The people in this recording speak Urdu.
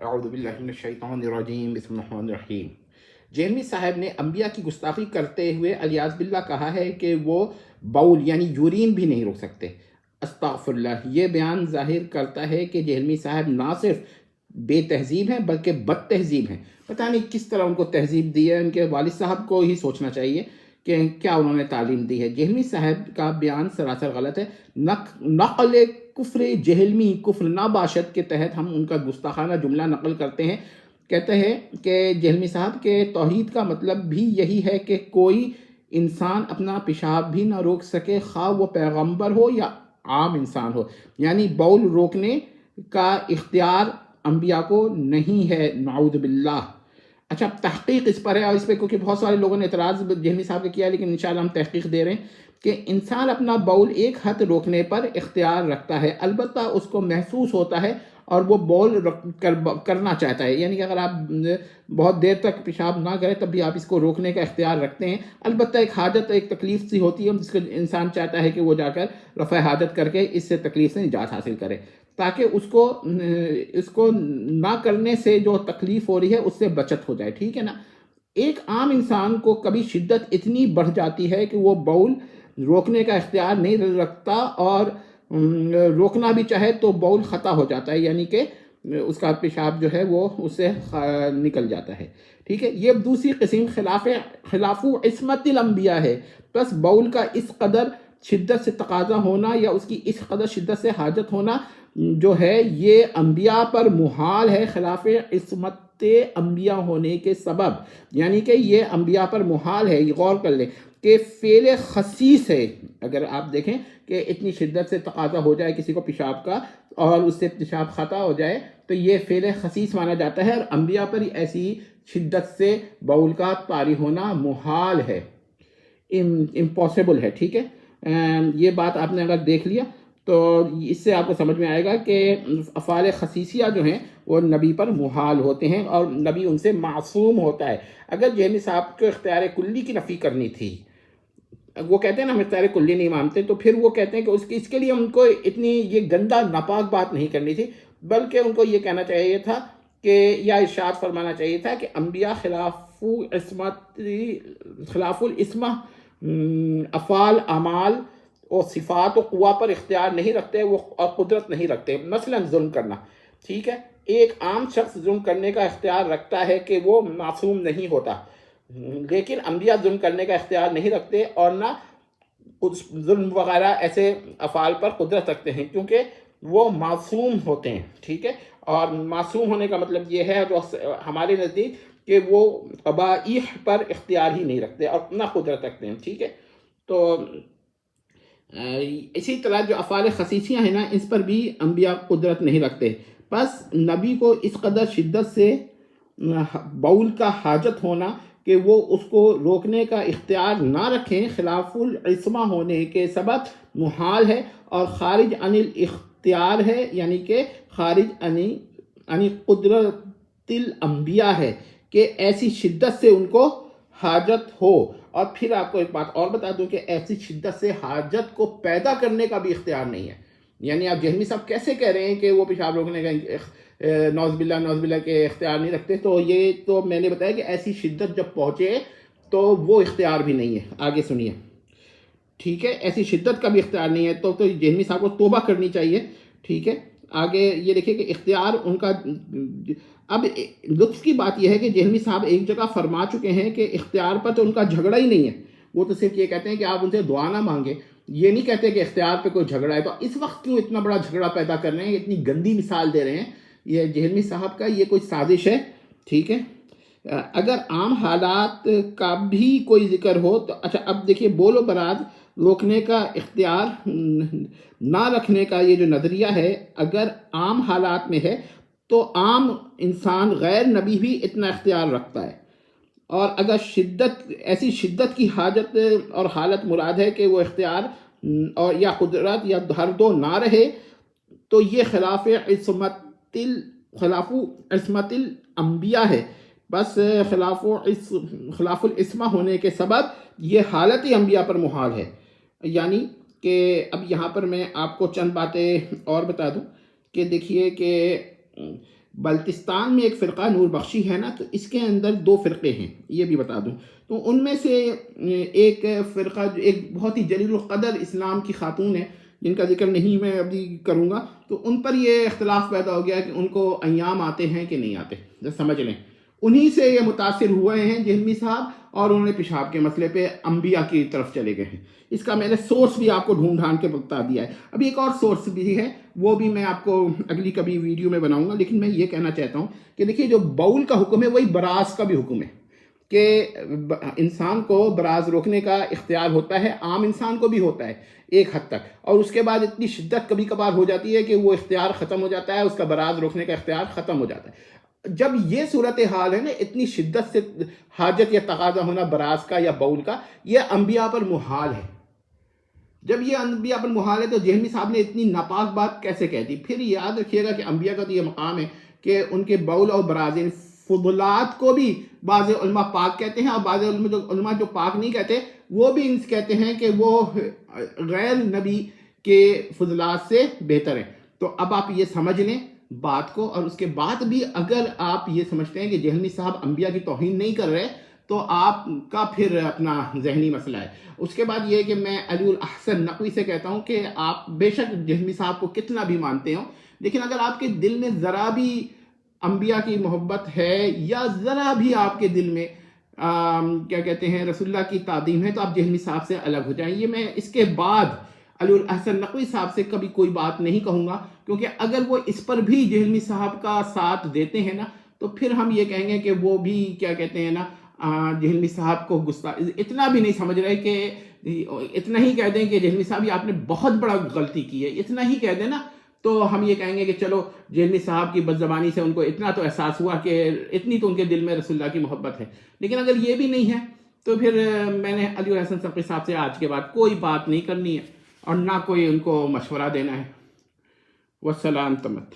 اعوذ باللہ من الشیطان الرجیم، بسم اللہ الرحمن الرحیم۔ جہلمی صاحب نے انبیاء کی گستاخی کرتے ہوئے الیاذ باللہ کہا ہے کہ وہ باول یعنی یورین بھی نہیں روک سکتے۔ استغفر اللہ۔ یہ بیان ظاہر کرتا ہے کہ جہلمی صاحب نہ صرف بے تہذیب ہیں بلکہ بد تہذیب ہیں۔ پتہ نہیں کس طرح ان کو تہذیب دی ہے، ان کے والد صاحب کو ہی سوچنا چاہیے کہ کیا انہوں نے تعلیم دی ہے۔ جہلمی صاحب کا بیان سراسر غلط ہے۔ نقل کفر جہلمی کفر ناباشد کے تحت ہم ان کا گستاخانہ جملہ نقل کرتے ہیں۔ کہتے ہیں کہ جہلمی صاحب کے توحید کا مطلب بھی یہی ہے کہ کوئی انسان اپنا پیشاب بھی نہ روک سکے، خواہ وہ پیغمبر ہو یا عام انسان ہو، یعنی بول روکنے کا اختیار انبیاء کو نہیں ہے، نعوذ باللہ۔ اچھا، تحقیق اس پر ہے، اور اس پہ کیونکہ بہت سارے لوگوں نے اعتراض جہلمی صاحب کا کیا ہے، لیکن انشاءاللہ ہم تحقیق دے رہے ہیں کہ انسان اپنا بول ایک حد روکنے پر اختیار رکھتا ہے، البتہ اس کو محسوس ہوتا ہے اور وہ بول کرنا چاہتا ہے، یعنی کہ اگر آپ بہت دیر تک پیشاب نہ کریں تب بھی آپ اس کو روکنے کا اختیار رکھتے ہیں۔ البتہ ایک حاجت، ایک تکلیف سی ہوتی ہے جس کو انسان چاہتا ہے کہ وہ جا کر رفع حاجت کر کے اس سے تکلیف سے نجات حاصل کرے، تاکہ اس کو نہ کرنے سے جو تکلیف ہو رہی ہے اس سے بچت ہو جائے، ٹھیک ہے نا۔ ایک عام انسان کو کبھی شدت اتنی بڑھ جاتی ہے کہ وہ بول روکنے کا اختیار نہیں رکھتا، اور روکنا بھی چاہے تو بول خطا ہو جاتا ہے، یعنی کہ اس کا پیشاب جو ہے وہ اس سے نکل جاتا ہے، ٹھیک ہے۔ یہ دوسری قسم خلاف عصمت الانبیاء ہے۔ بس بول کا اس قدر شدت سے تقاضا ہونا یا اس کی اس قدر شدت سے حاجت ہونا جو ہے یہ انبیاء پر محال ہے، خلاف عصمت انبیاء ہونے کے سبب، یعنی کہ یہ انبیاء پر محال ہے۔ یہ غور کر لیں کہ فعل خصیص ہے، اگر آپ دیکھیں کہ اتنی شدت سے تقاضا ہو جائے کسی کو پیشاب کا اور اس سے پیشاب خطا ہو جائے تو یہ فعل خصیص مانا جاتا ہے، اور انبیاء پر ایسی شدت سے بول کا طاری ہونا محال ہے، امپاسبل ہے، ٹھیک ہے۔ یہ بات آپ نے اگر دیکھ لیا تو اس سے آپ کو سمجھ میں آئے گا کہ افعال خصیصیہ جو ہیں وہ نبی پر محال ہوتے ہیں اور نبی ان سے معصوم ہوتا ہے۔ اگر جہلمی صاحب کو اختیار کلی کی نفی کرنی تھی، وہ کہتے ہیں نا ہم اختیار کلی نہیں مانتے، تو پھر وہ کہتے ہیں کہ اس کے لیے ان کو اتنی یہ گندہ ناپاک بات نہیں کرنی تھی، بلکہ ان کو یہ کہنا چاہیے تھا کہ یا ارشاد فرمانا چاہیے تھا کہ انبیاء خلاف الاسمہ افعال، اعمال اور صفات و قوا پر اختیار نہیں رکھتے، وہ اور قدرت نہیں رکھتے۔ مثلا ظلم کرنا، ٹھیک ہے، ایک عام شخص ظلم کرنے کا اختیار رکھتا ہے کہ وہ معصوم نہیں ہوتا، لیکن انبیاء ظلم کرنے کا اختیار نہیں رکھتے اور نہ ظلم وغیرہ ایسے افعال پر قدرت رکھتے ہیں، کیونکہ وہ معصوم ہوتے ہیں، ٹھیک ہے۔ اور معصوم ہونے کا مطلب یہ ہے جو ہمارے نزدیک کہ وہ قبائح پر اختیار ہی نہیں رکھتے اور نہ قدرت رکھتے ہیں، ٹھیک ہے۔ تو اسی طرح جو افعال خصیصیاں ہیں نا، اس پر بھی انبیاء قدرت نہیں رکھتے۔ بس نبی کو اس قدر شدت سے بول کا حاجت ہونا کہ وہ اس کو روکنے کا اختیار نہ رکھیں، خلاف العصمہ ہونے کے سبب محال ہے اور خارج عن الاختیار ہے، یعنی کہ خارج عن قدرت الانبیاء ہے کہ ایسی شدت سے ان کو حاجت ہو۔ اور پھر آپ کو ایک بات اور بتا دوں کہ ایسی شدت سے حاجت کو پیدا کرنے کا بھی اختیار نہیں ہے، یعنی آپ جہلمی صاحب کیسے کہہ رہے ہیں کہ وہ پیشاب روکنے کا نعوذ باللہ کے اختیار نہیں رکھتے؟ تو یہ تو میں نے بتایا کہ ایسی شدت جب پہنچے تو وہ اختیار بھی نہیں ہے۔ آگے سنیے، ٹھیک ہے، ایسی شدت کا بھی اختیار نہیں ہے تو جہلمی صاحب کو توبہ کرنی چاہیے، ٹھیک ہے۔ آگے یہ دیکھیں کہ اختیار ان کا، اب لطف کی بات یہ ہے کہ جہلمی صاحب ایک جگہ فرما چکے ہیں کہ اختیار پر تو ان کا جھگڑا ہی نہیں ہے، وہ تو صرف یہ کہتے ہیں کہ آپ ان سے دعا نہ مانگیں، یہ نہیں کہتے کہ اختیار پہ کوئی جھگڑا ہے۔ تو اس وقت کیوں اتنا بڑا جھگڑا پیدا کر رہے ہیں، اتنی گندی مثال دے رہے ہیں؟ یہ جہلمی صاحب کا یہ کوئی سازش ہے، ٹھیک ہے۔ اگر عام حالات کا بھی کوئی ذکر ہو تو اچھا، اب دیکھیے بول و براز روکنے کا اختیار نہ رکھنے کا یہ جو نظریہ ہے، اگر عام حالات میں ہے تو عام انسان غیر نبی بھی اتنا اختیار رکھتا ہے، اور اگر ایسی شدت کی حاجت اور حالت مراد ہے کہ وہ اختیار اور یا قدرت یا ہر دو نہ رہے تو یہ خلاف عصمت الانبیاء ہے۔ بس خلاف العصمہ ہونے کے سبب یہ حالت ہی انبیاء پر محال ہے۔ یعنی کہ اب یہاں پر میں آپ کو چند باتیں اور بتا دوں کہ دیکھیے کہ بلتستان میں ایک فرقہ نور بخشی ہے نا، تو اس کے اندر 2 فرقے ہیں، یہ بھی بتا دوں. تو ان میں سے ایک فرقہ جو ایک بہت ہی جلیل القدر اسلام کی خاتون ہے، جن کا ذکر نہیں میں ابھی کروں گا، تو ان پر یہ اختلاف پیدا ہو گیا کہ ان کو ایام آتے ہیں کہ نہیں آتے. سمجھ لیں انہی سے یہ متاثر ہوئے ہیں جہلمی صاحب، اور انہوں نے پیشاب کے مسئلے پہ انبیاء کی طرف چلے گئے ہیں. اس کا میں نے سورس بھی آپ کو ڈھونڈ ڈھانڈ کے بتا دیا ہے. ابھی ایک اور سورس بھی ہے، وہ بھی میں آپ کو اگلی کبھی ویڈیو میں بناؤں گا. لیکن میں یہ کہنا چاہتا ہوں کہ دیکھیے جو بول کا حکم ہے وہی براز کا بھی حکم ہے، کہ انسان کو براز روکنے کا اختیار ہوتا ہے، عام انسان کو بھی ہوتا ہے ایک حد تک، اور اس کے بعد اتنی شدت کبھی کبھار ہو جاتی ہے کہ وہ اختیار ختم ہو جاتا ہے، اس کا براز روکنے کا اختیار ختم ہو جاتا ہے. جب یہ صورتحال ہے نا، اتنی شدت سے حاجت یا تقاضا ہونا براز کا یا بول کا، یہ انبیاء پر محال ہے. جب یہ انبیاء پر محال ہے تو جہلمی صاحب نے اتنی ناپاک بات کیسے کہہ دی؟ پھر یاد رکھیے گا کہ انبیاء کا تو یہ مقام ہے کہ ان کے بول اور براز فضلات کو بھی بعض علماء پاک کہتے ہیں، اور بعض علماء جو پاک نہیں کہتے وہ بھی کہتے ہیں کہ وہ غیر نبی کے فضلات سے بہتر ہیں. تو اب آپ یہ سمجھ لیں بات کو، اور اس کے بعد بھی اگر آپ یہ سمجھتے ہیں کہ جہلمی صاحب انبیاء کی توہین نہیں کر رہے تو آپ کا پھر اپنا ذہنی مسئلہ ہے. اس کے بعد یہ کہ میں علی الاحسن نقوی سے کہتا ہوں کہ آپ بے شک جہلمی صاحب کو کتنا بھی مانتے ہوں، لیکن اگر آپ کے دل میں ذرا بھی انبیاء کی محبت ہے، یا ذرا بھی آپ کے دل میں کیا کہتے ہیں رسول اللہ کی تعظیم ہے، تو آپ جہلمی صاحب سے الگ ہو جائیں. یہ میں اس کے بعد علی الاحسن نقوی صاحب سے کبھی کوئی بات نہیں کہوں گا، کیونکہ اگر وہ اس پر بھی جہلمی صاحب کا ساتھ دیتے ہیں نا، تو پھر ہم یہ کہیں گے کہ وہ بھی کیا کہتے ہیں نا جہلمی صاحب کو اتنا بھی نہیں سمجھ رہے کہ اتنا ہی کہہ دیں کہ جہلمی صاحب یہ آپ نے بہت بڑا غلطی کی ہے، اتنا ہی کہہ دیں نا، تو ہم یہ کہیں گے کہ چلو جہلمی صاحب کی بدزبانی سے ان کو اتنا تو احساس ہوا کہ اتنی تو ان کے دل میں رسول اللہ کی محبت ہے. لیکن اگر یہ بھی نہیں ہے تو پھر میں نے علی الاحسن نقوی صاحب سے آج کے بعد کوئی بات نہیں کرنی ہے، اور نہ کوئی ان کو مشورہ دینا ہے. والسلام تمت.